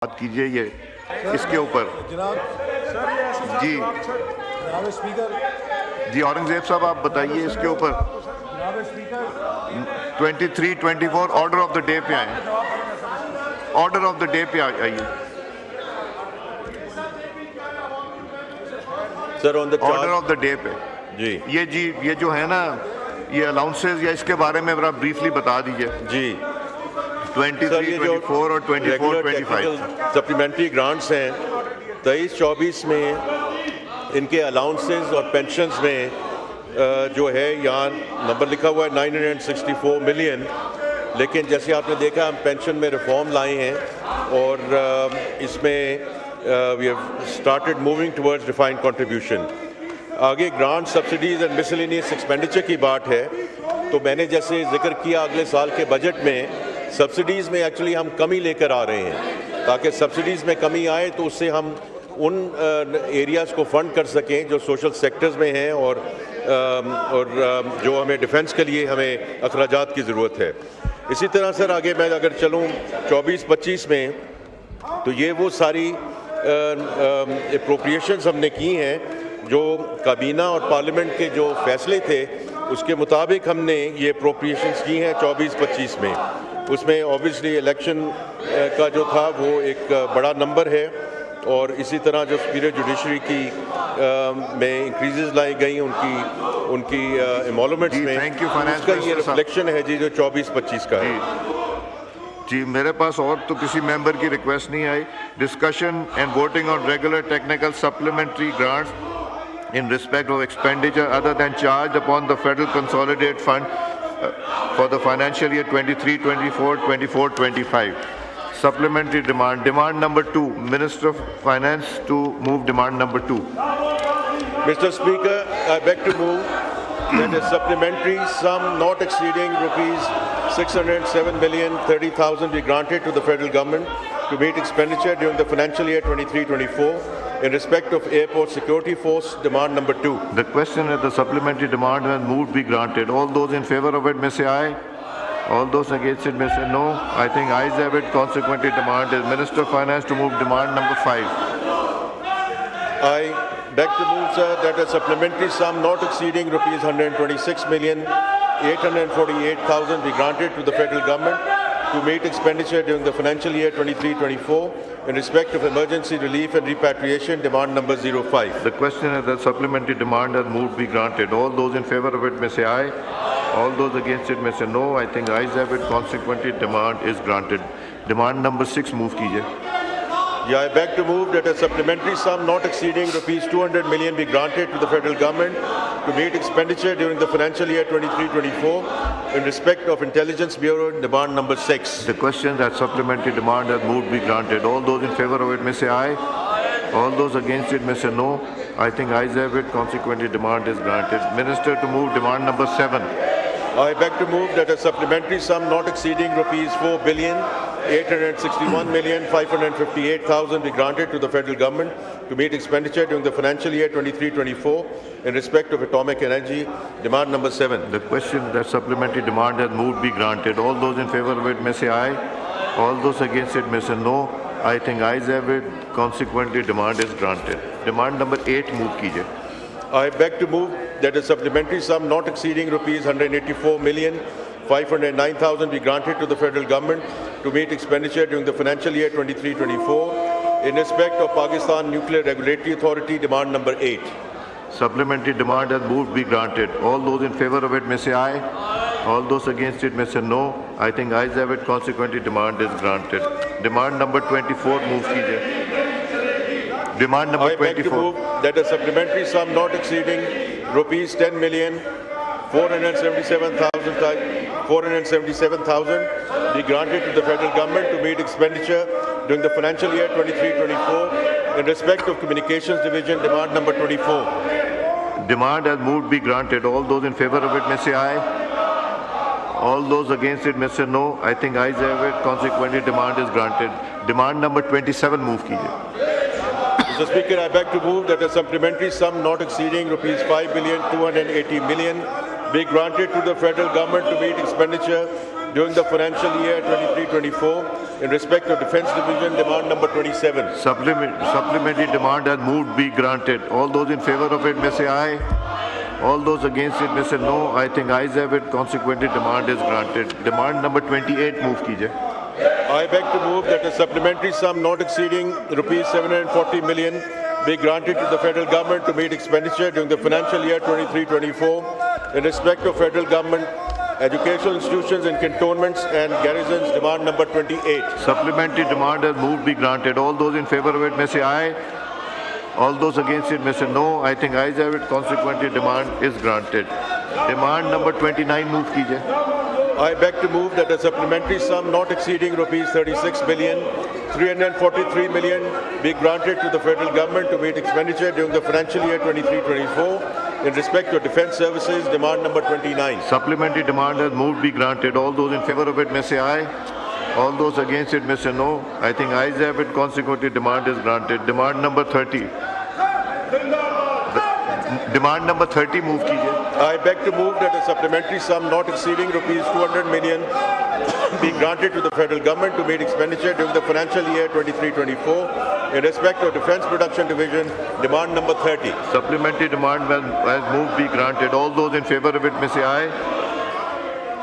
बात कीजिए ये इसके ऊपर। जनाब जी जनाब स्पीकर जी औरंगजेब साहब आप बताइए इसके ऊपर। जनाब speaker 23-24 order of the day पे आए, ऑर्डर ऑफ द डे पे आइए sir on the order of the day पे। जी ये जो है ना ये अलाउंसेस या इसके बारे में जरा ब्रीफली बता दीजिए। जी 23, 24 और 24, 25 सप्लीमेंट्री ग्रांट्स हैं 23-24 में इनके अलाउंसेस और पेंशन्स में जो है यहाँ नंबर लिखा हुआ है 964 मिलियन, लेकिन जैसे आपने देखा हम पेंशन में रिफॉर्म लाए हैं और इसमें we have started moving towards defined contribution. आगे grant subsidies and miscellaneous expenditure की बात है तो मैंने जैसे जिक्र किया अगले साल के बजट में सब्सिडीज़ में एक्चुअली हम कमी लेकर आ रहे हैं ताकि सब्सिडीज़ में कमी आए तो उससे हम उन एरियाज़ को फंड कर सकें जो सोशल सेक्टर्स में हैं और जो हमें डिफेंस के लिए हमें अखराजात की ज़रूरत है। इसी तरह सर आगे मैं अगर चलूँ 24-25 में तो ये वो सारी अप्रोप्रिएशंस हमने की हैं जो काबीना और पार्लियामेंट के जो फैसले थे उसके मुताबिक हमने ये अप्रोप्रिएशंस की हैं 24-25 में। उसमें ऑब्वियसली इलेक्शन का जो था वो एक बड़ा नंबर है और इसी तरह जो सुपीरियर जुडिशरी की में इंक्रीजेस लाई गई उनकी एमोलमेंट्स में थैंक यू फाइनेंस उसका ये रिफ्लेक्शन है जी जो 24-25 का है। जी मेरे पास और तो किसी मेंबर की रिक्वेस्ट नहीं आई। Discussion and voting on regular technical supplementary grants in respect of expenditure other than charged upon the Federal Consolidated Fund for the financial year 23, 24, 24, 25. Supplementary demand. Demand number 2. Minister of Finance to move demand number 2. Mr. Speaker, I beg to move that a supplementary sum not exceeding rupees 607,030,000 be granted to the federal government to meet expenditure during the financial year 23-24 in respect of Airport Security Force demand number 2. The question is the supplementary demand when moved be granted. All those in favor of it may say aye. All those against it may say no. I think ayes have it. Consequently, demand is Minister of Finance to move demand number 5. I beg to move, sir, that a supplementary sum not exceeding rupees 126,848,000 be granted to the federal government to meet expenditure during the financial year 23-24 in respect of emergency relief and repatriation demand number 05. The question is that supplementary demand has moved be granted. All those in favor of it may say aye. All those against it may say no. I think ayes have it. Consequently, demand is granted. Demand number 6 move कीजिए. Yeah, I beg to move that a supplementary sum not exceeding rupees 200 million be granted to the federal government to meet expenditure during the financial year 23-24 in respect of Intelligence Bureau demand number 6. The question that supplementary demand has moved be granted. All those in favor of it may say aye. All those against it may say no. I think ayes have it. Consequently, demand is granted. Minister to move demand number 7. I beg to move that a supplementary sum not exceeding rupees 4,861,558,000 be granted to the federal government to meet expenditure during the financial year 23-24 in respect of atomic energy demand number 7. The question that supplementary demand has moved be granted. All those in favor of it may say aye. All those against it may say no. I think ayes have it. Consequently, demand is granted. Demand number 8 move कीजिए. I beg to move that a supplementary sum not exceeding rupees 184,509,000 be granted to the federal government to meet expenditure during the financial year 23-24 in respect of Pakistan Nuclear Regulatory Authority demand number 8. Supplementary demand has moved be granted. All those in favor of it may say aye. All those against it may say no. I think ayes have it. Consequently, demand is granted. Demand number 24 move कीजिए. Demand number 24. I beg to move that a supplementary sum not exceeding rupees 10,477,000 be granted to the federal government to meet expenditure during the financial year 23-24 in respect of Communications Division demand number 24. Demand has moved be granted. All those in favor of it may say aye. All those against it may say no. I think ayes have it. Consequently, demand is granted. Demand number 27 move कीजिए. Mr. Speaker, I beg to move that a supplementary sum not exceeding rupees 5,280,000,000 be granted to the federal government to meet expenditure during the financial year 23-24 in respect of Defence Division demand number 27. Supplementary demand has moved be granted. All those in favor of it may say aye. All those against it may say no. I think ayes have it. Consequently, demand is granted. Demand number 28 move कीजिए. I beg to move that a supplementary sum not exceeding rupees 740 million be granted to the federal government to meet expenditure during the financial year 23-24 in respect of federal government educational institutions in cantonments and garrisons demand number 28. Supplementary demand has moved be granted. All those in favor of it may say aye. All those against it may say no. I think ayes have it. Consequently, demand is granted. Demand number 29 move कीजिए. I beg to move that a supplementary sum not exceeding rupees 36 billion 343 million be granted to the federal government to meet expenditure during the financial year 23-24 in respect to defence services demand number 29. Supplementary demand has moved be granted. All those in favor of it may say aye. All those against it may say no. I think ayes have it. Consequently, demand is granted. Demand number 30. Demand number 30 move कीजिए. I beg to move that a supplementary sum not exceeding rupees 200 million be granted to the federal government to meet expenditure during the financial year 23-24 in respect of Defence Production Division demand number 30. Supplementary demand has moved be granted. All those in favor of it may say aye.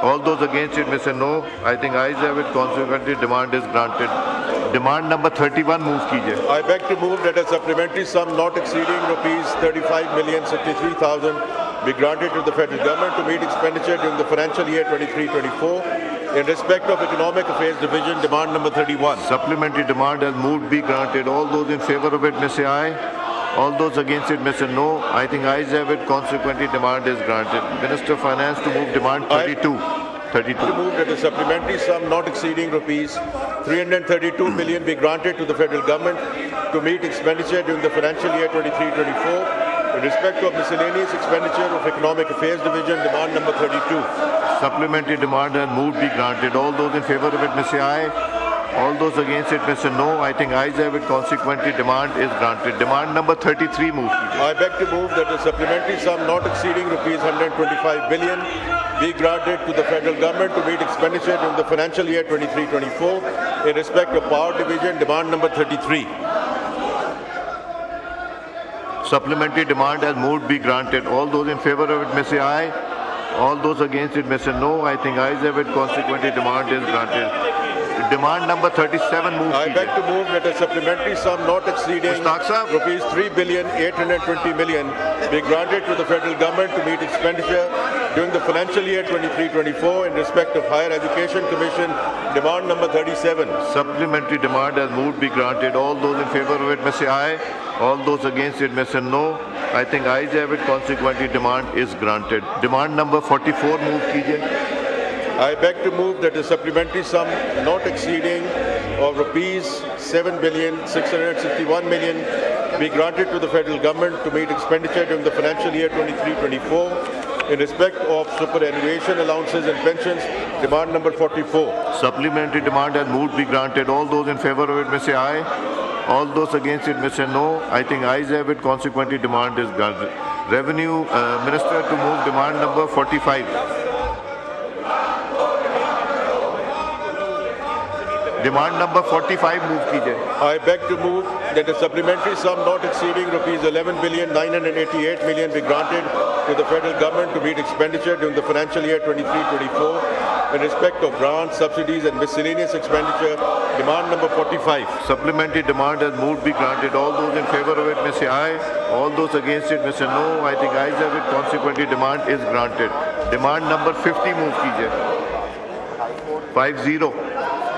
All those against it may say no. I think ayes have it. Consequently, demand is granted. Demand number 31 move कीजिए. I beg to move that a supplementary sum not exceeding rupees 35,063,000 be granted to the federal government to meet expenditure during the financial year 23-24 in respect of Economic Affairs Division demand number 31. Supplementary demand has moved be granted. All those in favor of it may say aye. All those against it may say no. I think ayes have it. Consequently, demand is granted. Minister of Finance to move demand 32. 32. To move that a supplementary sum not exceeding rupees 332 million be granted to the federal government to meet expenditure during the financial year 23-24 in respect of miscellaneous expenditure of Economic Affairs Division demand number 32. Supplementary demand has moved be granted. All those in favor of it may say aye. All those against it may say no. I think ayes have it. Consequently, demand is granted. Demand number 33 move कीजिए. I beg to move that a supplementary sum not exceeding rupees 125 billion be granted to the federal government to meet expenditure during the financial year 23-24 in respect of Power Division demand number 33. Supplementary demand has moved be granted. All those in favor of it may say aye. All those against it may say no. I think ayes have it. Consequently, demand is granted. Demand number 37 move I beg कीजिए. to move that a supplementary sum not exceeding Mushtaq Sahab. rupees 3,820 million be granted to the federal government to meet expenditure during the financial year 23-24 in respect of Higher Education Commission demand number 37. Supplementary demand has moved be granted. All those in favor of it may say aye. All those against it may say no. I think ayes have it. Consequently, demand is granted. Demand number 44 move कीजिए. I beg to move that a supplementary sum not exceeding of rupees 7,661 million be granted to the federal government to meet expenditure during the financial year 23-24 in respect of superannuation allowances and pensions demand number 44. Supplementary demand has moved be granted. All those in favor of it may say aye. All those against it may say no. I think ayes have it. Consequently, demand is granted. Revenue Minister to move demand number 45. Demand number 45 move कीजिए. I beg to move that a supplementary sum not exceeding rupees 11,988 million be granted to the federal government to meet expenditure during the financial year 23-24 in respect of grants, subsidies and miscellaneous expenditure demand number 45. Supplementary demand has moved be granted. All those in favor of it may say aye. All those against it may say no. I think ayes have it. Consequently, demand is granted. Demand number 50 move कीजिए. 50.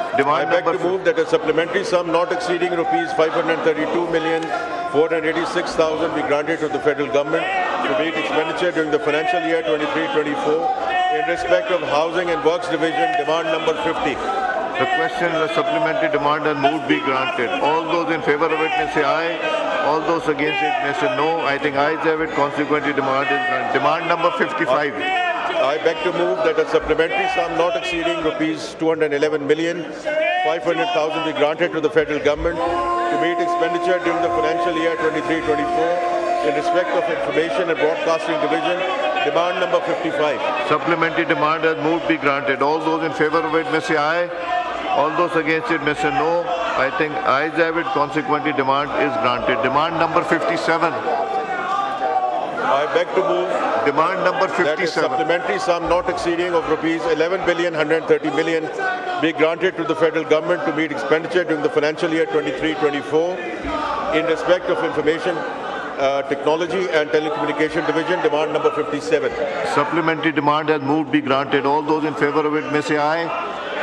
I Demand beg number to move that a supplementary sum not exceeding rupees 532,486,000 be granted to the federal government to meet expenditure during the financial year 23-24 in respect of Housing and Works Division demand number 50. The question is a supplementary demand and moved be granted. All those in favor of it may say aye. All those against it may say no. I think ayes have it. Consequently, demand is granted. Demand number 55. I beg to move that a supplementary sum not exceeding rupees 211,500,000 be granted to the federal government to meet expenditure during the financial year 23-24 in respect of Information and Broadcasting Division demand number 55. Supplementary demand has moved be granted. All those in favor of it may say aye. All those against it may say no. I think ayes have it. Consequently, demand is granted. Demand number 57. I beg to move Demand number that a 57. supplementary sum not exceeding of rupees 11,130 million be granted to the federal government to meet expenditure during the financial year 23-24 in respect of information technology and telecommunication division. Demand number 57. Supplementary demand has moved be granted. All those in favor of it may say aye.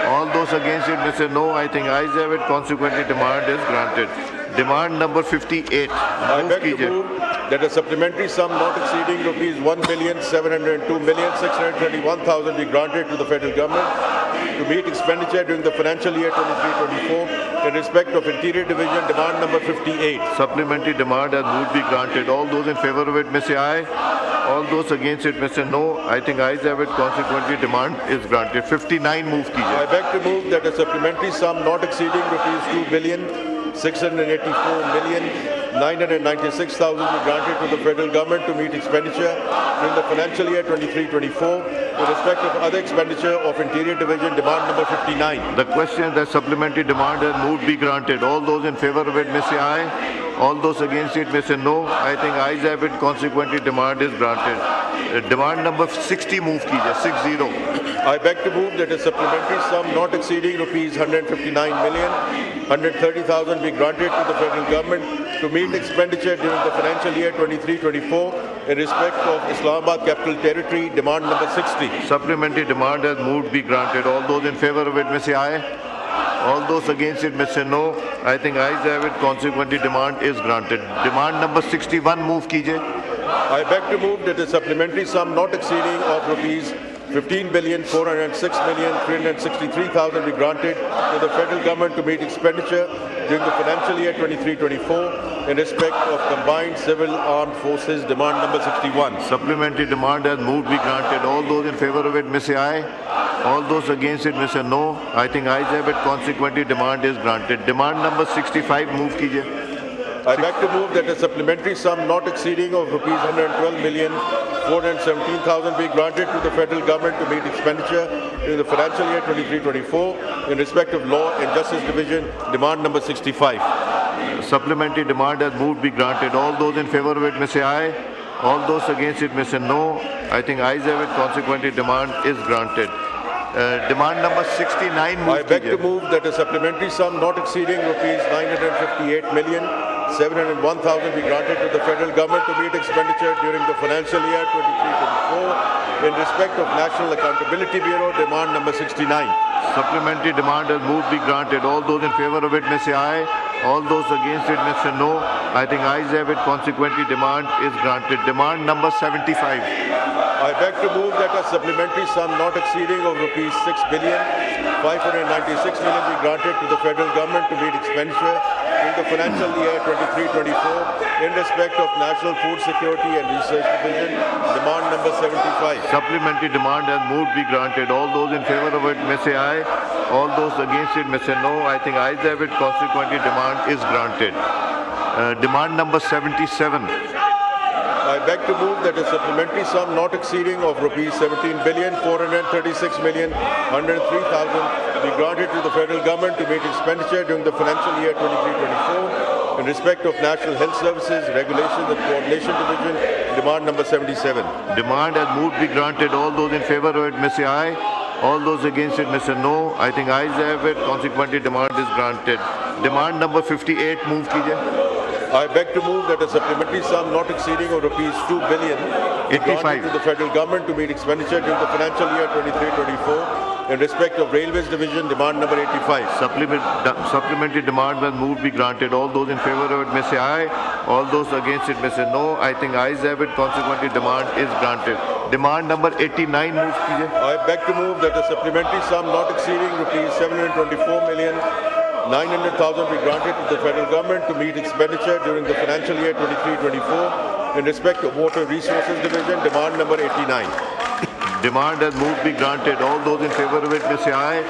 All those against it may say no. I think ayes have it. Consequently, demand is granted. Demand number 58. I Move beg to कीजिए. move that a supplementary sum not exceeding rupees 1,702,621,000 be granted to the federal government to meet expenditure during the financial year 23-24 in respect of Interior Division. Demand number 58. Supplementary demand has moved be granted. All those in favor of it may say aye. All those against it may say no. I think ayes have it. Consequently, demand is granted. 59 move कीजिए. I beg to move that a supplementary sum not exceeding rupees 2,684,996,000 be granted to the federal government to meet expenditure during the financial year 23-24 in respect of other expenditure of Interior Division. Demand number 59. The question is that supplementary demand has moved be granted. All those in favor of it may say aye. All those against it may say no. I think ayes have it. Consequently, demand is granted. Demand number 60 move कीजिए. 60. I beg to move that a supplementary sum not exceeding rupees 159,130,000 be granted to the federal government to meet expenditure during the financial year 23-24 in respect of Islamabad Capital Territory. Demand number 60. Supplementary demand has moved be granted. All those in favor of it may say aye. All those against it may say no. I think ayes have it. Consequently, demand is granted. Demand number 61 move कीजिए. I beg to move that a supplementary sum not exceeding of rupees 15,406,363,000 be granted to the federal government to meet expenditure during the financial year 23-24 in respect of combined civil armed forces. Demand number 61. Supplementary demand has moved be granted. All those in favor of it may say aye. All those against it may say no. I think ayes have it. Consequently, demand is granted. Demand number 65 move कीजिए. I beg to move that a supplementary sum not exceeding of rupees 112,417,000 be granted to the federal government to meet expenditure in the financial year 23-24 in respect of Law and Justice Division. Demand number 65. Supplementary demand has moved be granted. All those in favor of it may say aye. All those against it may say no. I think ayes have it. Consequently, demand is granted. Demand number 69 move I beg to कीजिए. move that a supplementary sum not exceeding rupees 958,701,000 be granted to the federal government to meet expenditure during the financial year 23-24 in respect of National Accountability Bureau. Demand number 69. Supplementary demand has moved be granted. All those in favor of it may say aye. All those against it may say no. I think ayes have it. Consequently, demand is granted. Demand number 75. I beg to move that a supplementary sum not exceeding of rupees 6,596,000,000 be granted to the federal government to meet expenditure in the financial year 23-24 in respect of National Food Security and Research Division. Demand number 75. Supplementary demand has moved be granted. All those in favor of it may say aye. All those against it may say no. I think ayes have it. Consequently, demand is granted. Demand number 77. I beg to move that a supplementary sum not exceeding of rupees 17,436,103,000 be granted to the federal government to meet expenditure during the financial year 23-24 in respect of National Health Services, Regulations and Coordination Division. Demand number 77. Demand has moved be granted. All those in favor of it may say aye. All those against it may say no. I think ayes have it. Consequently, demand is granted. Demand number 58 move कीजिए. I beg to move that a supplementary sum not exceeding of rupees 2 billion be 85. granted to the federal government to meet expenditure during the financial year 23-24 in respect of Railways Division. Demand number 85. Supplementary demand has moved be granted. All those in favor of it may say aye. All those against it may say no. I think ayes have it. Consequently, demand is granted. Demand number 89 move कीजिए. I beg to move that a supplementary sum not exceeding rupees 724,900,000 be granted to the federal government to meet expenditure during the financial year 23-24 in respect of Water Resources Division. Demand number 89. Demand has moved be granted. All those in favor of it may say aye.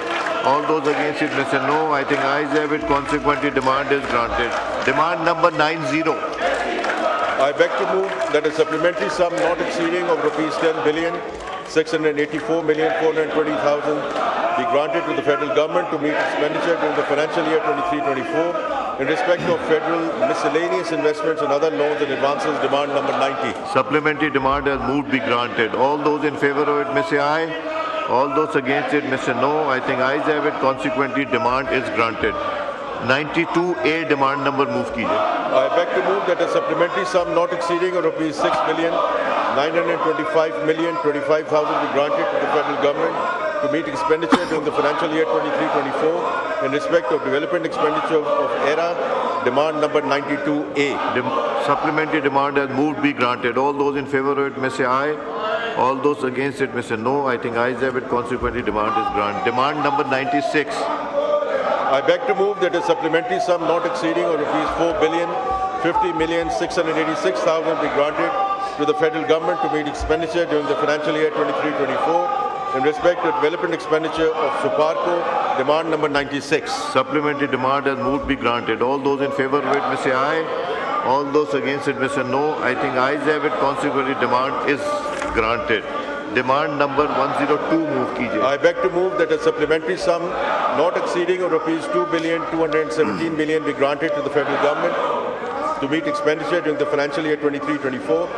All those against it may say no. I think ayes have it. Consequently, demand is granted. Demand number 90. I beg to move that a supplementary sum not exceeding of rupees 10 billion 684 million 420,000 be granted to the federal government to meet expenditure during the financial year 23-24 in respect of federal miscellaneous investments and other loans and advances, demand number 90. Supplementary demand has moved be granted. All those in favor of it may say aye. All those against it may say no. I think ayes have it. Consequently, demand is granted. 92A demand number move कीजिए. I beg to move that a supplementary sum not exceeding rupees 6,925,025,000 be granted to the federal government to meet expenditure during the financial year 23-24 in respect of development expenditure of ERA, demand number 92A. Supplementary demand has moved be granted. All those in favor of it may say aye. All those against it may say no. I think ayes have it. Consequently, demand is granted. Demand number 96. I beg to move that a supplementary sum not exceeding rupees 4,050,686,000 be granted to the federal government to meet expenditure during the financial year 23-24 in respect to development expenditure of Suparco, demand number 96. Supplementary demand has moved be granted. All those in favor of it may say aye. All those against it may say no. I think ayes have it. Consequently, demand is granted. Demand number 102 move कीजिए. I beg to move that a supplementary sum not exceeding rupees 2,217 million be granted to the federal government to meet expenditure during the financial year 23-24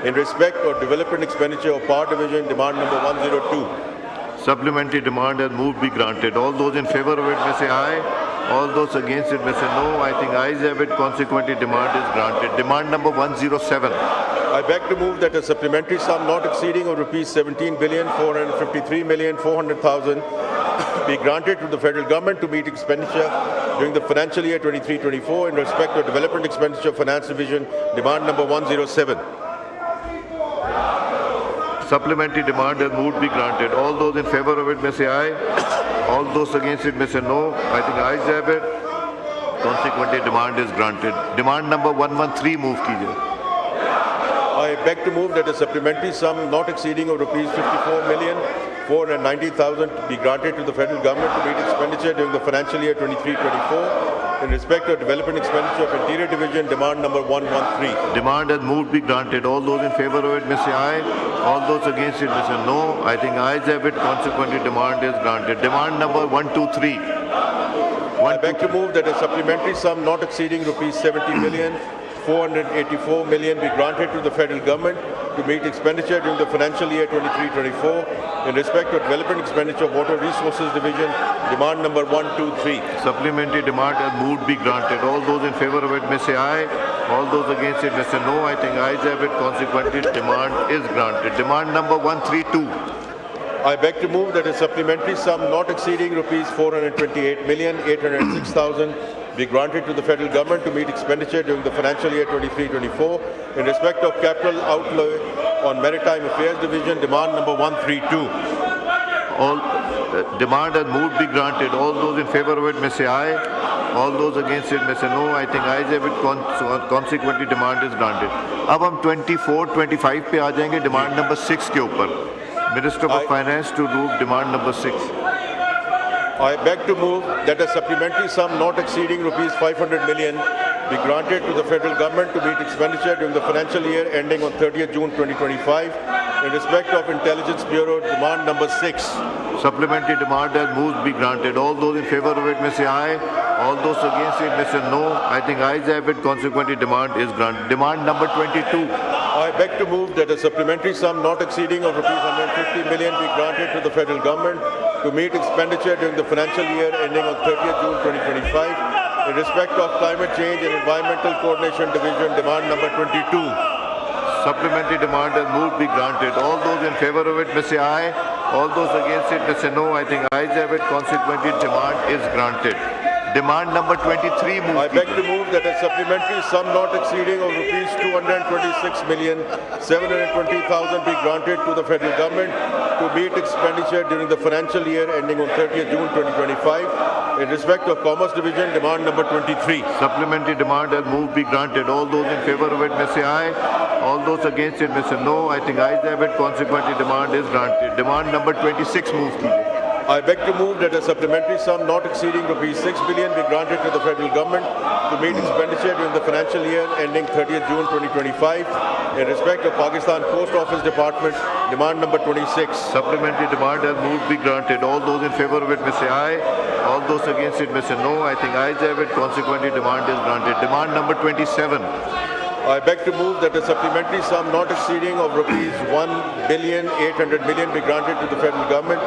in respect of development expenditure of Power Division, demand number 102. Supplementary demand has moved be granted. All those in favor of it may say aye. All those against it may say no. I think ayes have it. Consequently, demand is granted. Demand number 107. I beg to move that a supplementary sum not exceeding rupees 17,453,400,000 be granted to the federal government to meet expenditure during the financial year 23-24 in respect of development expenditure finance division, demand number 107. Supplementary demand has moved be granted. All those in favor of it may say aye. All those against it may say no. I think ayes have it. Consequently, demand is granted. Demand number 113 move कीजिए. I beg to move that a supplementary sum not exceeding rupees 54,490,000 be granted to the federal government to meet expenditure during the financial year 23-24 in respect of development expenditure of Interior Division, demand number 113. Demand has moved be granted. All those in favor of it may say aye. All those against it may say no. I think ayes have it. Consequently, demand is granted. Demand number 123. I beg to move that a supplementary sum not exceeding rupees 70,484 million be granted to the federal government to meet expenditure during the financial year 23-24 in respect of development expenditure of Water Resources Division, demand number 123. Supplementary demand has moved be granted. All those in favor of it may say aye. All those against it may say no. I think ayes have it. Consequently, demand is granted. Demand number 132. I beg to move that a supplementary sum not exceeding rupees 428,806,000 be granted to the federal government to meet expenditure during the financial year 23-24 in respect of capital outlay on Maritime Affairs Division, demand number 132. All demand has moved be granted. All those in favor of it may say aye. All those against it may say no. I think ayes have it. Consequently, demand is granted. अब हम 24-25 पे आ जाएंगे demand number 6 के ऊपर. Minister of Finance to do demand number 6. I beg to move that a supplementary sum not exceeding rupees 500 million be granted to the federal government to meet expenditure during the financial year ending on 30th June 2025 in respect of Intelligence Bureau, demand number 6. Supplementary demand has moved be granted. All those in favor of it may say aye. All those against it may say no. I think ayes have it. Consequently, demand is granted. Demand number 22. I beg to move that a supplementary sum not exceeding of rupees 150 million be granted to the federal government to meet expenditure during the financial year ending on 30th June 2025 in respect of Climate Change and Environmental Coordination Division, demand number 22. Supplementary demand has moved be granted. All those in favor of it may say aye. All those against it may say no. I think ayes have it. Consequently, demand is granted. Demand number 23 move. I beg to move that a supplementary sum not exceeding of rupees 226,720,000 be granted to the federal government to meet expenditure during the financial year ending on 30th June 2025 in respect of Commerce Division, demand number 23. Supplementary demand has moved be granted. All those in favor of it may say aye. All those against it may say no. I think ayes have it. Consequently, demand is granted. Demand number 26 move कीजिए. I beg to move that a supplementary sum not exceeding rupees 6 billion be granted to the federal government to meet expenditure during the financial year ending 30th June 2025 in respect of Pakistan Post Office Department, demand number 26. Supplementary demand has moved be granted. All those in favor of it may say aye. All those against it may say no. I think ayes have it. Consequently, demand is granted. Demand number 27. I beg to move that a supplementary sum not exceeding of rupees 1,800,000,000 be granted to the federal government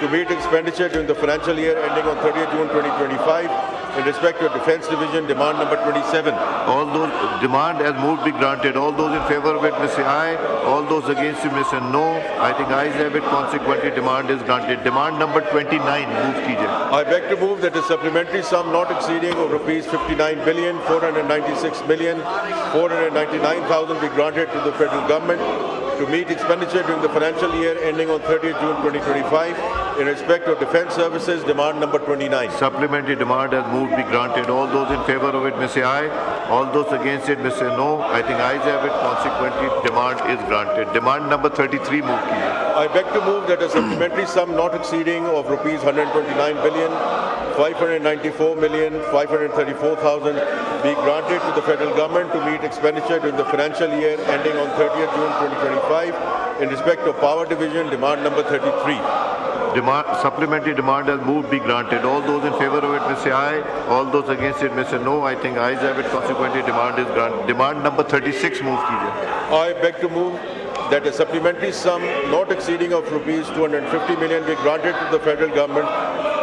to meet expenditure during the financial year ending on 30th June 2025 in respect to Defence Division, demand number 27. All those demand has moved be granted. All those in favor of it may say aye. All those against it may say no. I think ayes have it. Consequently, demand is granted. Demand number 29. Move kijiye. I beg to move that a supplementary sum not exceeding of rupees 59,496,499,000 be granted to the federal government to meet expenditure during the financial year ending on 30th June 2025 in respect of Defence Services, demand number 29. Supplementary demand has moved be granted. All those in favor of it may say aye. All those against it may say no. I think ayes have it. Consequently, demand is granted. Demand number 33. Move kijiye. I beg to move that a supplementary sum not exceeding of rupees 129,594,534,000 be granted to the federal government to meet expenditure during the financial year ending on 30th June 2025 in respect of Power Division, demand number 33. Supplementary demand has moved be granted. All those in favor of it may say aye. All those against it may say no. I think ayes have it. Consequently, demand is granted. Demand number 36. Move kijiye. I beg to move that a supplementary sum not exceeding of rupees 250 million be granted to the federal government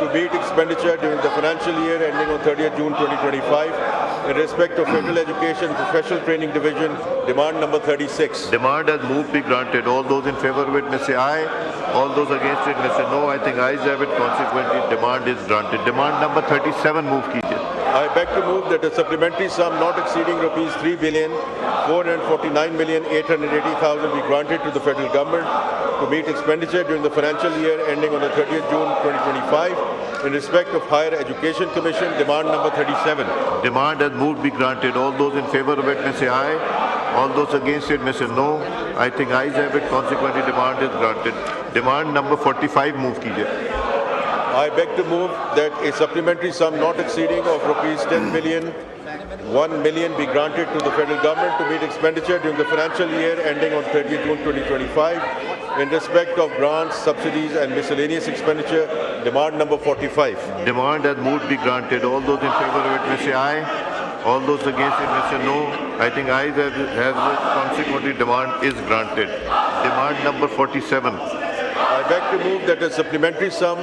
to meet expenditure during the financial year ending on 30th June 2025 in respect of Federal Education Professional Training Division, demand number 36. Demand has moved be granted. All those in favor of it may say aye. All those against it may say no. I think ayes have it. Consequently, demand is granted. Demand number 37. Move kijiye. I beg to move that a supplementary sum not exceeding rupees 3,449,880,000 be granted to the federal government to meet expenditure during the financial year ending on the 30th June 2025 in respect of Higher Education Commission, demand number 37. Demand has moved be granted. All those in favor of it may say aye. All those against it may say no. I think ayes have it. Consequently, demand is granted. Demand number 45. Move kijiye. I beg to move that a supplementary sum not exceeding of rupees 10 million, 1 million be granted to the federal government to meet expenditure during the financial year ending on 30th June 2025 in respect of grants, subsidies and miscellaneous expenditure, demand number 45. Demand has moved be granted. All those in favor of it may say aye. All those against it may say no. I think ayes have it. Consequently, demand is granted. Demand number 47. I beg to move that a supplementary sum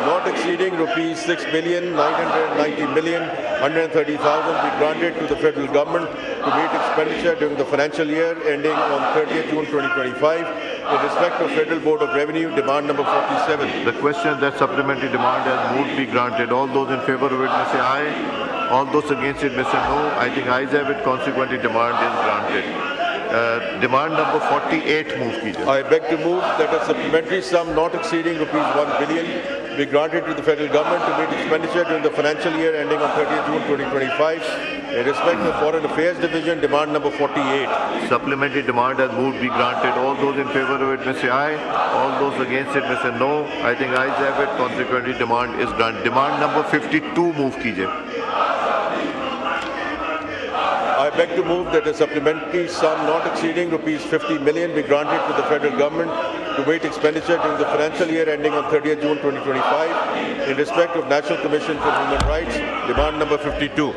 not exceeding rupees 6,990,130,000 be granted to the federal government to meet expenditure during the financial year ending on 30th June 2025 in respect of Federal Board of Revenue, demand number 47. The question that supplementary demand has moved be granted. All those in favor of it may say aye. All those against it may say no. I think ayes have it. Consequently, demand is granted. Demand number 48. Move kijiye. I beg to move that a supplementary sum not exceeding rupees 1 billion be granted to the federal government to meet expenditure during the financial year ending on 30th June 2025 in respect of Foreign Affairs Division, demand number 48. Supplementary demand has moved be granted. All those in favor of it may say aye. All those against it may say no. I think ayes have it. Consequently, demand is granted. Demand number 52. Move kijiye. I beg to move that a supplementary sum not exceeding rupees 50 million be granted to the federal government to meet expenditure during the financial year ending on 30th June 2025 in respect of National Commission for Human Rights, demand number 52.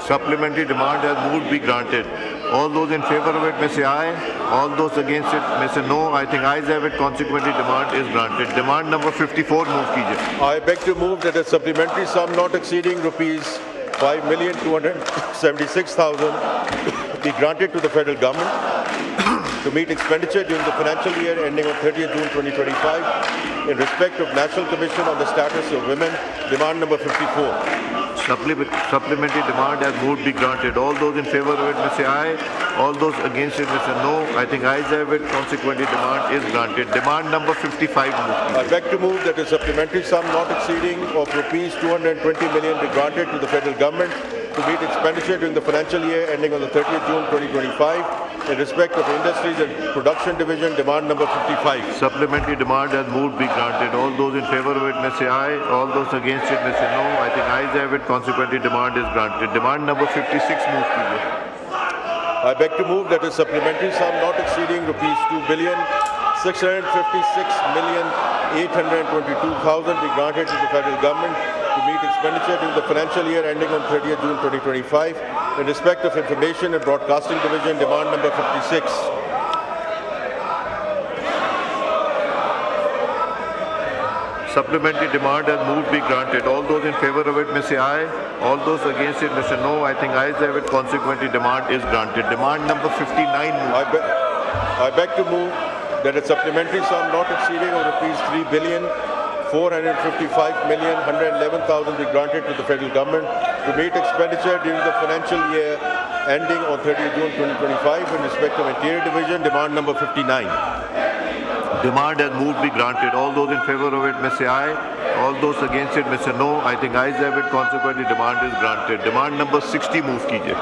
Supplementary demand has moved be granted. All those in favor of it may say aye. All those against it may say no. I think ayes have it. Consequently, demand is granted. Demand number 54. Move kijiye. I beg to move that a supplementary sum not exceeding rupees 5,276,000 be granted to the federal government to meet expenditure during the financial year ending on 30th June 2025 in respect of National Commission on the Status of Women, demand number 54. Supplementary demand has moved be granted. All those in favor of it may say aye. All those against it may say no. I think ayes have it. Consequently, demand is granted. Demand number 55. I beg to move that a supplementary sum not exceeding of rupees 220 million be granted to the federal government to meet expenditure during the financial year ending on the 30th June 2025 in respect of Industries and Production Division, demand number 55. Supplementary demand has moved be granted. All those in favor of it may say aye. All those against it may say no. I think ayes have it. Consequently, demand is granted. Demand number 56 move कीजिए. I beg to move that a supplementary sum not exceeding rupees 2,656,822,000 be granted to the federal government to meet expenditure during the financial year ending on 30th June 2025 in respect of Information and Broadcasting Division, demand number 56. Supplementary demand has moved be granted. All those in favor of it may say aye. All those against it may say no. I think ayes have it. Consequently, demand is granted. Demand number 59 move. I beg to move that a supplementary sum not exceeding of rupees 3,455,111,000 be granted to the federal government to meet expenditure during the financial year ending on 30th June 2025 in respect of Interior Division, demand number 59. Demand has moved be granted. All those in favor of it may say aye. All those against it may say no. I think ayes have it. Consequently, demand is granted. Demand number 60 move कीजिए.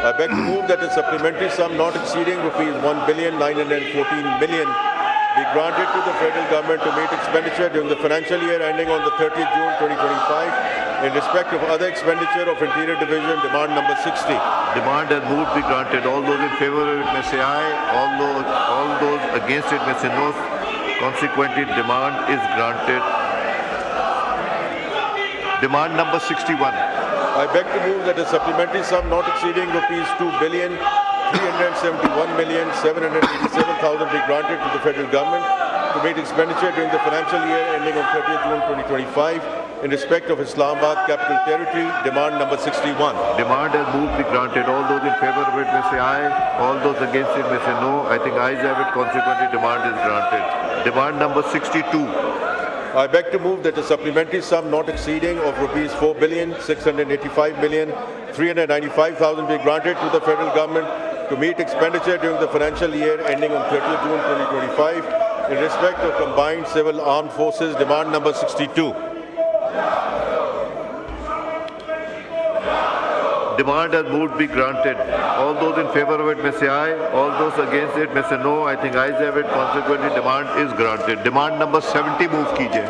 I beg to move that a supplementary sum not exceeding rupees 1,914,000,000 be granted to the federal government to meet expenditure during the financial year ending on the 30th June 2025 in respect of other expenditure of Interior Division, demand number 60. Demand has moved be granted. All those in favor of it may say aye. All those against it may say no. Consequently, demand is granted. Demand number 61. I beg to move that a supplementary sum not exceeding rupees 2,371,787,000 be granted to the federal government to meet expenditure during the financial year ending on 30th June 2025 in respect of Islamabad Capital Territory, demand number 61. Demand has moved be granted. All those in favor of it may say aye. All those against it may say no. I think ayes have it. Consequently, demand is granted. Demand number 62. I beg to move that a supplementary sum not exceeding of rupees 4,685,395,000 be granted to the federal government to meet expenditure during the financial year ending on 30th June 2025 in respect of Combined Civil Armed Forces, demand number 62. Demand has moved be granted. All those in favor of it may say aye. All those against it may say no. I think ayes have it. Consequently, demand is granted. Demand number 70 move कीजिए.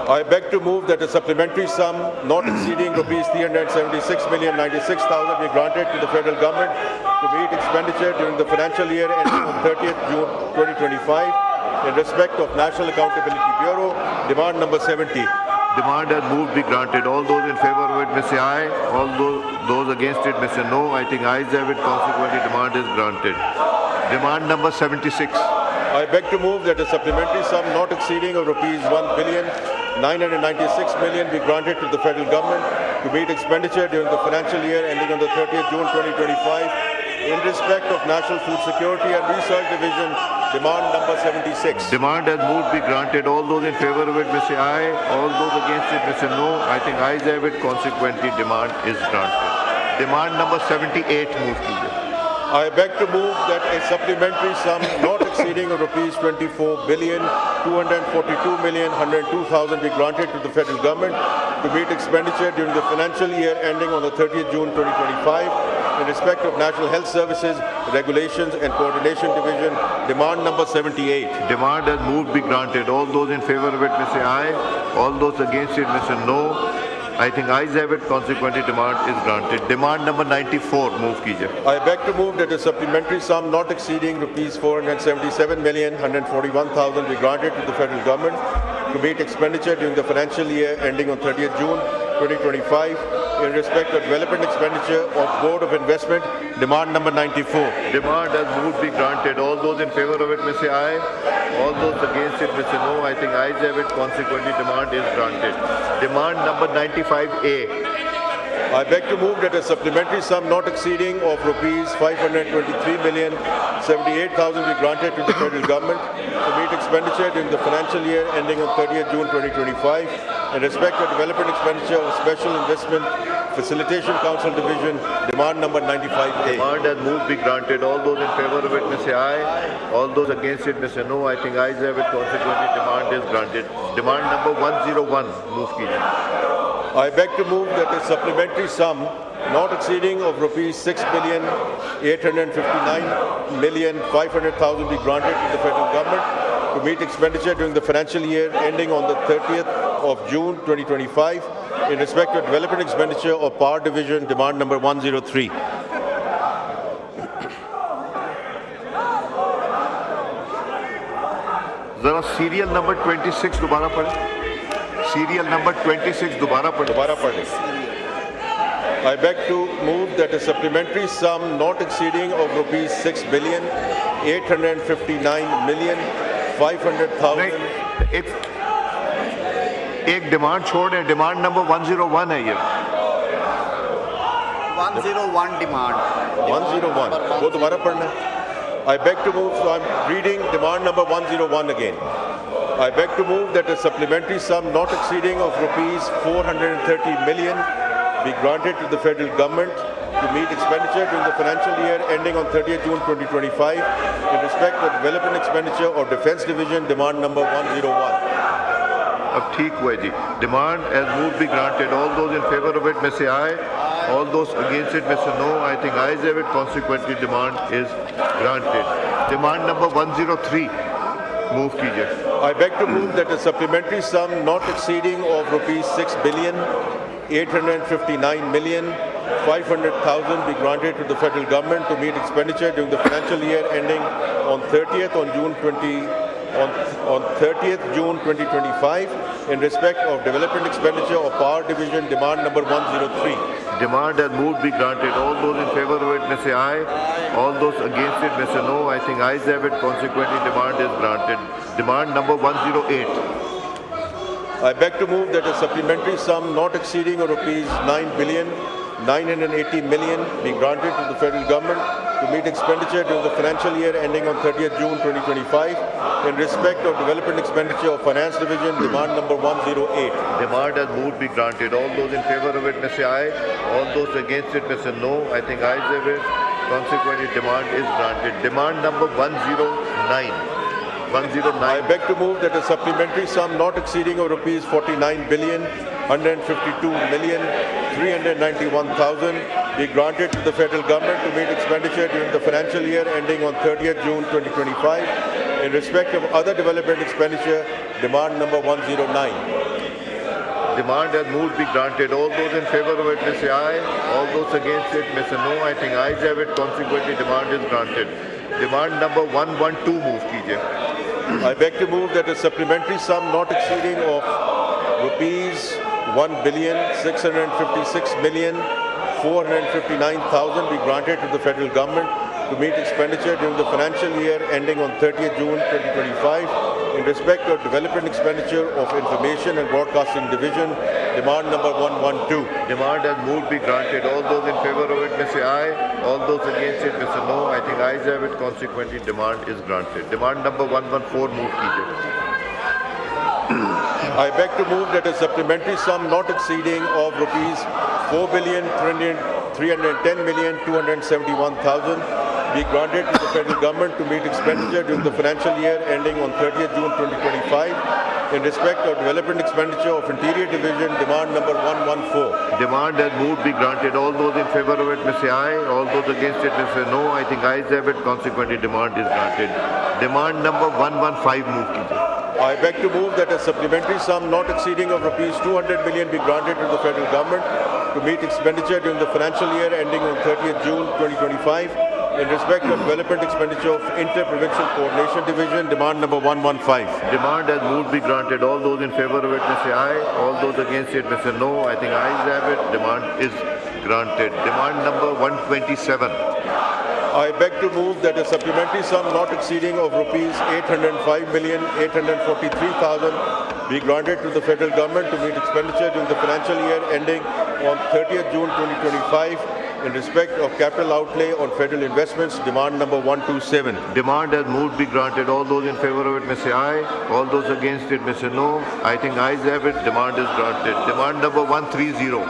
I beg to move that a supplementary sum not exceeding rupees 376,096,000 be granted to the federal government to meet expenditure during the financial year ending on 30th June 2025 in respect of National Accountability Bureau, demand number 70. Demand has moved be granted. All those in favor of it may say aye. All those against it may say no. I think ayes have it. Consequently, demand is granted. Demand number 76. I beg to move that a supplementary sum not exceeding of rupees 1,996,000,000 be granted to the federal government to meet expenditure during the financial year ending on the 30th June 2025 in respect of National Food Security and Research Division, demand number 76. Demand has moved be granted. All those in favor of it may say aye. All those against it may say no. I think ayes have it. Consequently, demand is granted. Demand number 78 move कीजिए. I beg to move that a supplementary sum not exceeding rupees 24,242,102,000 be granted to the federal government to meet expenditure during the financial year ending on the 30th June 2025 in respect of National Health Services, Regulations and Coordination Division, demand number 78. Demand has moved be granted. All those in favor of it may say aye. All those against it may say no. I think ayes have it. Consequently, demand is granted. Demand number 94 move कीजिए. I beg to move that a supplementary sum not exceeding rupees 477,141,000 be granted to the federal government to meet expenditure during the financial year ending on 30th June 2025 in respect of development expenditure of Board of Investment, demand number 94. Demand has moved be granted. All those in favor of it may say aye. All those against it may say no. I think ayes have it. Consequently, demand is granted. Demand number 95A. I beg to move that a supplementary sum not exceeding of rupees 523,078,000 be granted to the federal government to meet expenditure during the financial year ending on 30th June 2025 in respect of development expenditure of Special Investment Facilitation Council Division, demand number 95A. Demand has moved be granted. All those in favor of it may say aye. All those against it may say no. I think ayes have it. Consequently, demand is granted. Demand number 101 move कीजिए. I beg to move that a supplementary sum not exceeding of rupees 6,859,500,000 be granted to the federal government to meet expenditure during the financial year ending on the 30th of June 2025 in respect of development expenditure of Power Division demand number 103. जरा serial number 26 दोबारा पढ़ें. Serial number 26 दोबारा पढ़ें. I beg to move that a supplementary sum not exceeding of rupees 6,859,500,000. एक demand छोड़ है. Demand number 101 है ये. 101 डिमांड 101. वो दोबारा पढ़ना है. I beg to move, so I'm reading demand number 101 again. I beg to move that a supplementary sum not exceeding of rupees 430 million be granted to the federal government to meet expenditure during the financial year ending on 30th June 2025 in respect of development expenditure or defense division demand number 101. अब ठीक हुआ जी. Demand as moved be granted. All those in favor of it may say aye. All those against it may say no. I think ayes have it. Consequently, demand is granted. Demand number 103. Move कीजिए. I beg to move that a supplementary sum not exceeding of rupees 6,859,500,000 be granted to the federal government to meet expenditure during the financial year ending on 30th June 2025 in respect of development expenditure of Power Division demand number 103. Demand as moved be granted. All those in favor of it may say aye. All those against it may say no. I think ayes have it. Consequently, demand is granted. Demand number 108. I beg to move that a supplementary sum not exceeding rupees 9,980,000,000 be granted to the federal government to meet expenditure during the financial year ending on 30th June 2025 in respect of development expenditure of Finance Division demand number 108. Demand as moved be granted. All those in favor of it may say aye. All those against it may say no. I think ayes have it. Consequently, demand is granted. Demand number 109. 109. I beg to move that a supplementary sum not exceeding of rupees 49,152,391,000 be granted to the federal government to meet expenditure during the financial year ending on 30th June 2025 in respect of other development expenditure demand number 109. Demand as moved be granted. All those in favor of it may say aye. All those against it may say no. I think ayes have it. Consequently, demand is granted. Demand number 112. Move कीजिए. I beg to move that a supplementary sum not exceeding of rupees 1,656,459,000 be granted to the federal government to meet expenditure during the financial year ending on 30th June 2025 in respect of development expenditure of Information and Broadcasting Division demand number 112. Demand as moved be granted. All those in favor of it may say aye. All those against it may say no. I think ayes have it. Consequently, demand is granted. Demand number 114. Move कीजिए. I beg to move that a supplementary sum not exceeding of rupees 4,310,271,000 be granted to the federal government to meet expenditure during the financial year ending on 30th June 2025 in respect of development expenditure of Interior Division demand number 114. Demand as moved be granted. All those in favor of it may say aye. All those against it may say no. I think ayes have it. Consequently, demand is granted. Demand number 115. Move कीजिए. I beg to move that a supplementary sum not exceeding of rupees 200 million be granted to the federal government to meet expenditure during the financial year ending on 30th June 2025 in respect of development expenditure of Inter-Provincial Coordination Division demand number 115. Demand as moved be granted. All those in favor of it may say aye. All those against it may say no. I think ayes have it. Demand is granted. Demand number 127. I beg to move that a supplementary sum not exceeding of rupees 805,843,000 be granted to the federal government to meet expenditure during the financial year ending on 30th June 2025 in respect of capital outlay on federal investments demand number 127. Demand as moved be granted. All those in favor of it may say aye. All those against it may say no. I think ayes have it. Demand is granted. Demand number 130.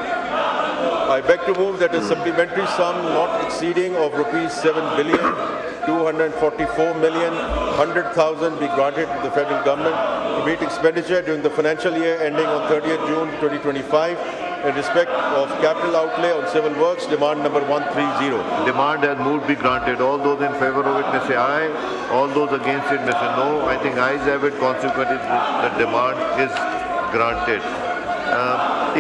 I beg to move that a supplementary sum not exceeding of rupees 7,244,100,000 be granted to the federal government to meet expenditure during the financial year ending on 30th June 2025 in respect of capital outlay on civil works, demand number 130. Demand has moved be granted. All those in favor of it may say aye. All those against it may say no. I think ayes have it. Consequently, the demand is granted.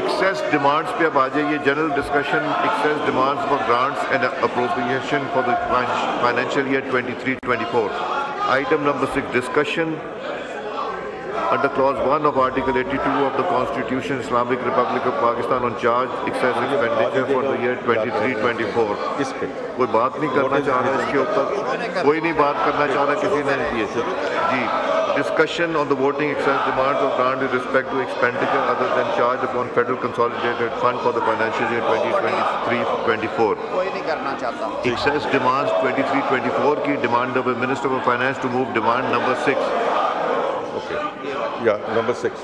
Excess demands पे अब आ जाइए. General discussion, excess demands for grants and appropriation for the financial year 23-24. Item number 6, discussion under clause 1 of Article 82 of the Constitution, Islamic Republic of Pakistan on charge excess expenditure for the year 23-24. इस पे कोई बात नहीं करना चाह रहा इसके ऊपर, कोई नहीं बात करना चाह रहा किसी ने ये जी. Discussion on the voting excess demands of grant with respect to expenditure other than charge upon Federal Consolidated Fund for the financial year 2023-24. कोई नहीं करना चाहता. Excess demands 23-24 की demand of the Minister of Finance to move demand number 6. Okay. Yeah, number 6.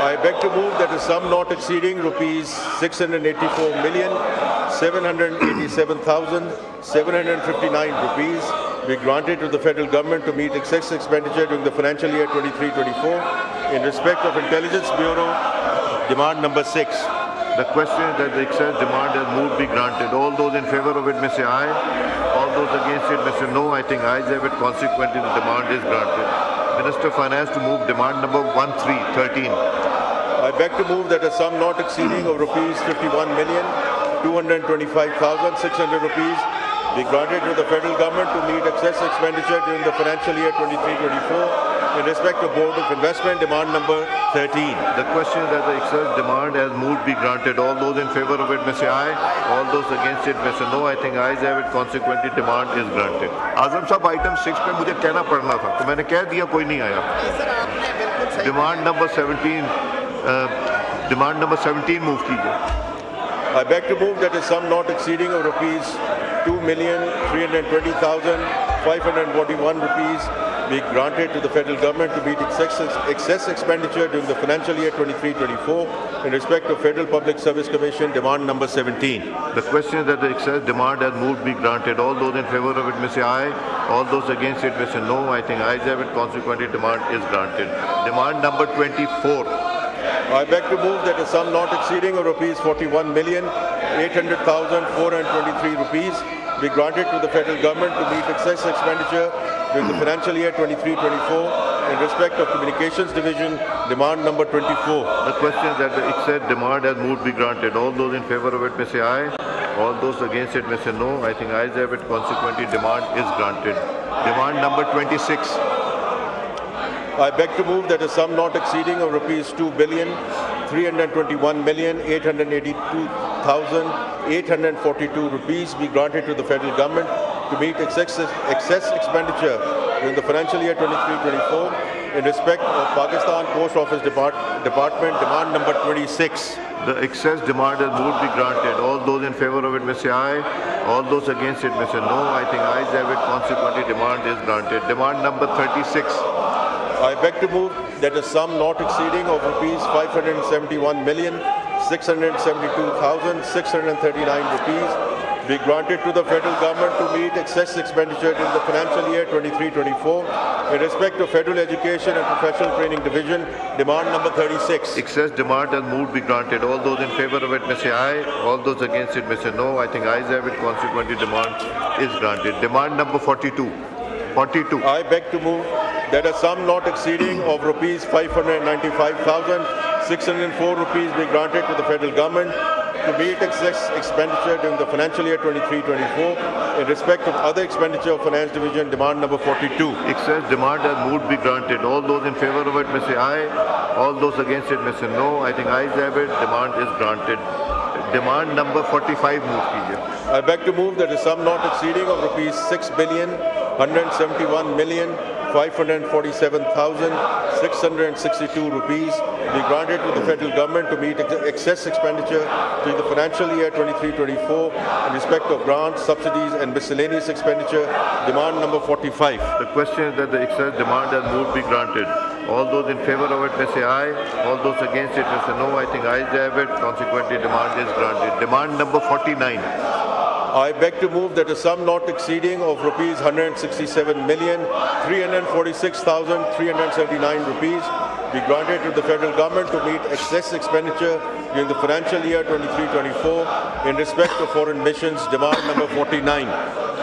I beg to move that a sum not exceeding rupees 684,787,759 rupees be granted to the federal government to meet excess expenditure during the financial year 23-24 in respect of Intelligence Bureau, demand number 6. The question is that the excess demand has moved be granted. All those in favor of it may say aye. All those against it may say no. I think ayes have it. Consequently, the demand is granted. Minister of Finance to move demand number 1313. I beg to move that a sum not exceeding of rupees 51,225,600 rupees be granted to the federal government to meet excess expenditure during the financial year 23-24 in respect of Board of Investment, demand number 13. The question is that the excess demand has moved be granted. All those in favor of it may say aye. All those against it may say no. I think ayes have it. Consequently, demand is granted. आजम साहब item 6 पे मुझे कहना पड़ना था तो मैंने कह दिया कोई नहीं आया. सर आपने बिल्कुल सही. Demand number 17. Demand number 17 move कीजिए. I beg to move that a sum not exceeding of rupees 2,320,541 rupees be granted to the federal government to meet excess expenditure during the financial year 23-24 in respect of Federal Public Service Commission, demand number 17. The question is that the excess demand has moved be granted. All those in favor of it may say aye. All those against it may say no. I think ayes have it. Consequently, demand is granted. Demand number 24. I beg to move that a sum not exceeding of rupees 41,800,423 rupees be granted to the federal government to meet excess expenditure during the financial year 23-24 in respect of Communications Division, demand number 24. The question is that the excess demand has moved be granted. All those in favor of it may say aye. All those against it may say no. I think ayes have it. Consequently, demand is granted. Demand number 26. I beg to move that a sum not exceeding of rupees 2,321,882,842 rupees be granted to the federal government to meet excess expenditure during the financial year 23-24 in respect of Pakistan Post Office Department, demand number 26. The excess demand has moved be granted. All those in favor of it may say aye. All those against it may say no. I think ayes have it. Consequently, demand is granted. Demand number 36. I beg to move that a sum not exceeding of rupees 571,672,639 rupees be granted to the federal government to meet excess expenditure in the financial year 23-24 in respect of Federal Education and Professional Training Division, demand number 36. Excess demand has moved be granted. All those in favor of it may say aye. All those against it may say no. I think ayes have it. Consequently, demand is granted. Demand number 42. 42. I beg to move that a sum not exceeding of rupees 595,604 rupees be granted to the federal government to meet excess expenditure during the financial year 23-24 in respect of other expenditure of Finance Division, demand number 42. Excess demand has moved be granted. All those in favor of it may say aye. All those against it may say no. I think ayes have it. Demand is granted. Demand number 45 move कीजिए. I beg to move that a sum not exceeding of rupees 6,171,547,662 rupees be granted to the federal government to meet excess expenditure during the financial year 23-24 in respect of grants, subsidies and miscellaneous expenditure, demand number 45. The question is that the excess demand has moved be granted. All those in favor of it may say aye. All those against it may say no. I think ayes have it. Consequently, demand is granted. Demand number 49. I beg to move that a sum not exceeding of rupees 167,346,379 rupees be granted to the federal government to meet excess expenditure during the financial year 23-24 in respect of foreign missions. Demand number 49.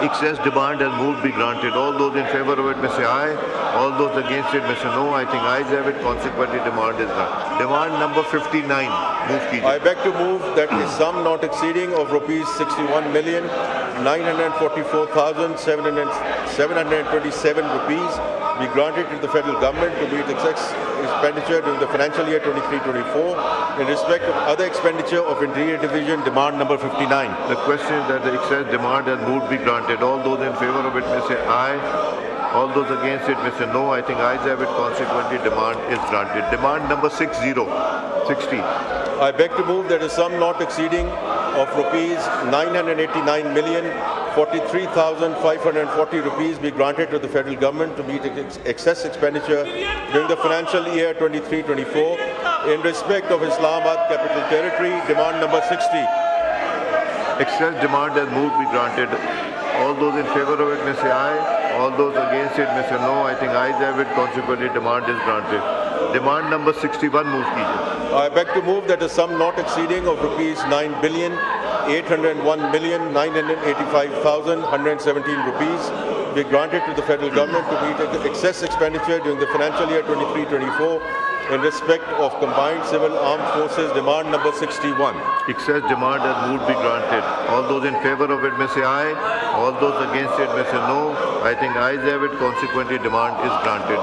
Excess demand has moved be granted. All those in favor of it may say aye. All those against it may say no. I think ayes have it. Consequently, demand is granted. Demand number 59. Move कीजिए. I beg to move that a sum not exceeding of rupees 61,944,727 rupees be granted to the federal government to meet excess expenditure during the financial year 23-24 in respect of other expenditure of Interior Division. Demand number 59. The question is that the excess demand has moved be granted. All those in favor of it may say aye. All those against it may say no. I think ayes have it. Consequently, demand is granted. Demand number 60. I beg to move that a sum not exceeding of rupees 989,043,540 rupees be granted to the federal government to meet excess expenditure during the financial year 23-24 in respect of Islamabad Capital Territory. Demand number 60. Excess demand has moved be granted. All those in favor of it may say aye. All those against it may say no. I think ayes have it. Consequently, demand is granted. Demand number 61. Move कीजिए. I beg to move that a sum not exceeding of rupees 9,801,985,117 rupees be granted to the federal government to meet excess expenditure during the financial year 23-24 in respect of combined civil armed forces. Demand number 61. Excess demand has moved be granted. All those in favor of it may say aye. All those against it may say no. I think ayes have it. Consequently, demand is granted.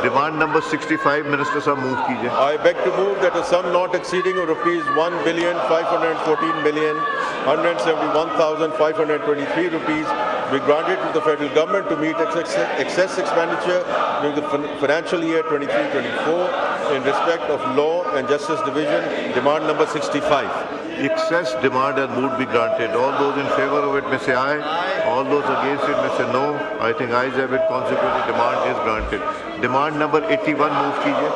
Demand number 65. Minister Sahab, move कीजिए. I beg to move that a sum not exceeding of rupees 1,514,171,523 rupees be granted to the federal government to meet excess expenditure during the financial year 23-24 in respect of Law and Justice Division. Demand number 65. Excess demand has moved be granted. All those in favor of it may say aye. All those against it may say no. I think ayes have it. Consequently, demand is granted. Demand number 81. Move कीजिए.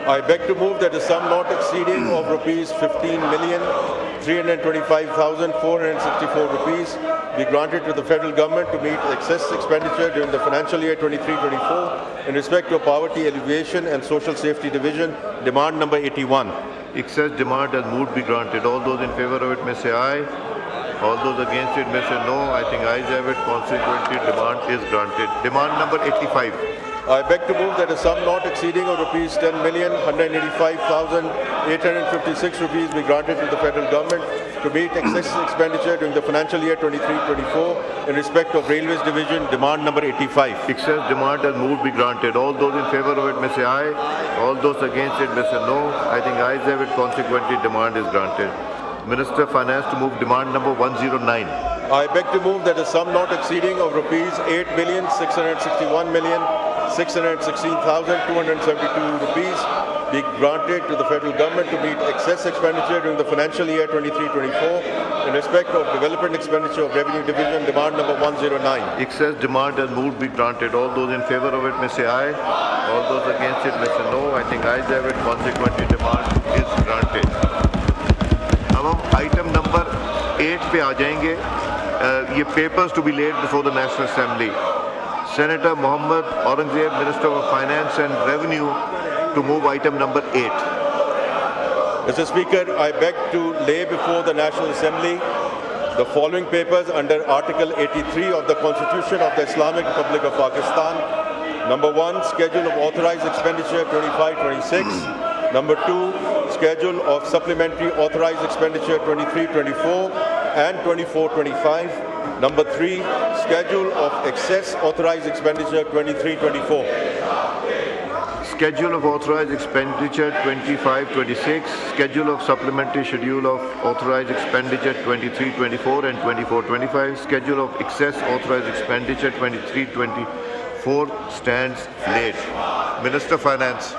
I beg to move that a sum not exceeding of rupees 15,325,464 rupees be granted to the federal government to meet excess expenditure during the financial year 23-24 in respect of Poverty Alleviation and Social Safety Division. Demand number 81. Excess demand has moved be granted. All those in favor of it may say aye. All those against it may say no. I think ayes have it. Consequently, demand is granted. Demand number 85. I beg to move that a sum not exceeding of rupees 10,185,856 rupees be granted to the federal government to meet excess expenditure during the financial year 23-24 in respect of Railways Division. Demand number 85. Excess demand has moved be granted. All those in favor of it may say aye. All those against it may say no. I think ayes have it. Consequently, demand is granted. Minister of Finance to move demand number 109. I beg to move that a sum not exceeding of rupees 8,661,616,272 rupees be granted to the federal government to meet excess expenditure during the financial year 23-24 in respect of development expenditure of Revenue Division. Demand number 109. Excess demand has moved be granted. All those in favor of it may say aye. All those against it may say no. I think ayes have it. Consequently, demand is granted. अब हम item number 8 पे आ जाएंगे. ये papers to be laid before the national assembly. Senator Mohammad Aurangzeb, Minister of Finance and Revenue, to move item number 8. Mr. Speaker, I beg to lay before the National Assembly the following papers under Article 83 of the Constitution of the Islamic Republic of Pakistan. Number 1, Schedule of Authorized Expenditure 25-26. Number 2, Schedule of Supplementary Authorized Expenditure 23-24 and 24-25. Number 3, Schedule of Excess Authorized Expenditure 23-24. Schedule of Authorized Expenditure 25-26. Schedule of Supplementary Schedule of Authorized Expenditure 23-24 and 24-25. Schedule of Excess Authorized Expenditure 23-24 stands laid. Minister of Finance.